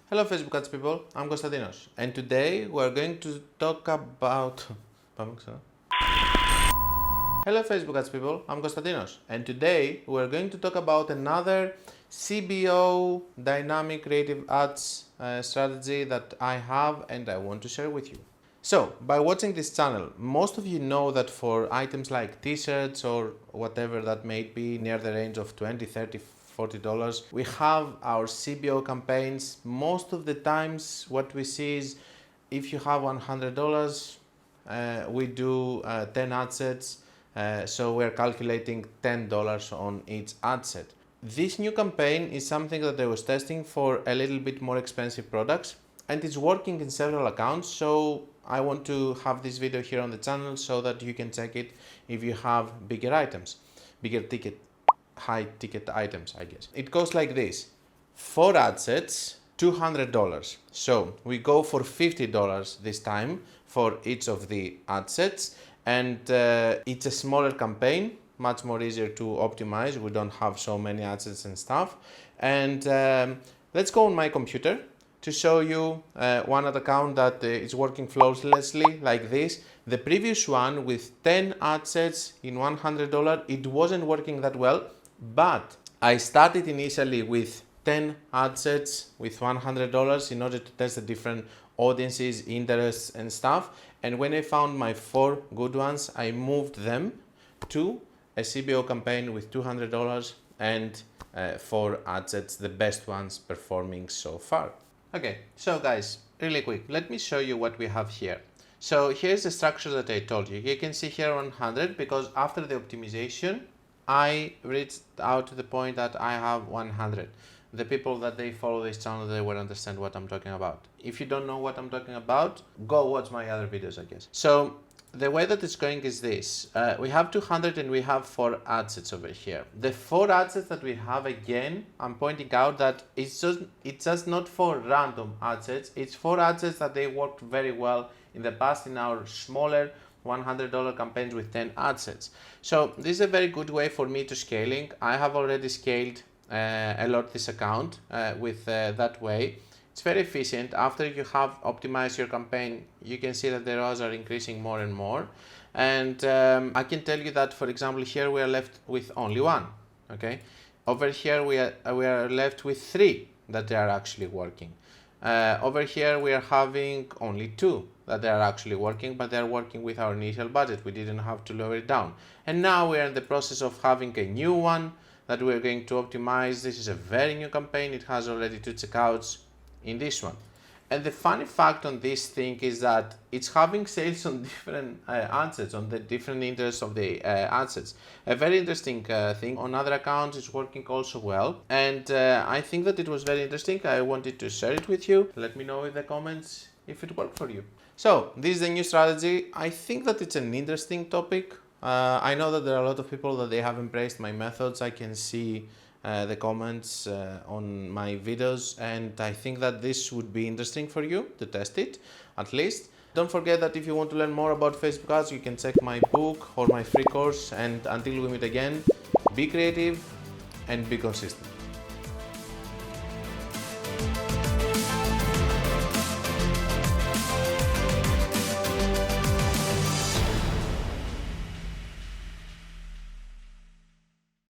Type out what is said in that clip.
Hello Facebook ads people, I'm Konstantinos and today we're going to talk about... Hello Facebook ads people, I'm Konstantinos and today we're going to talk about another CBO dynamic creative ads strategy that I have and I want to share with you. So, by watching this channel, most of you know that for items like t-shirts or whatever that may be near the range of $20, $30, $40, we have our CBO campaigns. Most of the times what we see is if you have $100, we do 10 ad sets, so we're calculating $10 on each ad set. This new campaign is something that I was testing for a little bit more expensive products and it's working in several accounts, so I want to have this video here on the channel so that you can check it if you have bigger items, high ticket items, I guess. It goes like this: 4 ad sets, $200. So we go for $50 this time for each of the ad sets, and it's a smaller campaign, much more easier to optimize. We don't have so many ad sets and stuff. And let's go on my computer to show you one ad account that is working flawlessly like this. The previous one with 10 ad sets in $100, it wasn't working that well, but I started initially with 10 ad sets with $100 in order to test the different audiences, interests and stuff. And when I found my 4 good ones, I moved them to a CBO campaign with $200 and 4 ad sets, the best ones performing so far. Okay, so guys, really quick, let me show you what we have here. So here's the structure that I told you. You can see here 100 because after the optimization, I reached out to the point that I have 100. The people that they follow this channel, they will understand what I'm talking about. If you don't know what I'm talking about, go watch my other videos, I guess. So the way that it's going is this. We have 200 and we have 4 ad sets over here. The 4 ad sets that we have, again, I'm pointing out that it's just not 4 random ad sets. It's 4 ad sets that they worked very well in the past in our smaller $100 campaigns with 10 ad sets. So this is a very good way for me to scaling. I have already scaled a lot this account with that way. It's very efficient. After you have optimized your campaign, you can see that the ROAS are increasing more and more. And I can tell you that, for example, here we are left with only 1. Okay, over here we are left with 3 that they are actually working. Over here we are having only 2 that they are actually working, but they are working with our initial budget. We didn't have to lower it down. And now we are in the process of having a new one that we are going to optimize. This is a very new campaign. It has already 2 checkouts in this one. And the funny fact on this thing is that it's having sales on different ad sets, on the different interests of the ad sets. A very interesting thing. On other accounts it's working also well, and I think that it was very interesting. I wanted to share it with you. Let me know in the comments if it worked for you. So this is the new strategy. I think that it's an interesting topic. I know that there are a lot of people that they have embraced my methods. I can see the comments on my videos, and I think that this would be interesting for you to test it at least. Don't forget that if you want to learn more about Facebook ads, you can check my book or my free course. And until we meet again, be creative and be consistent.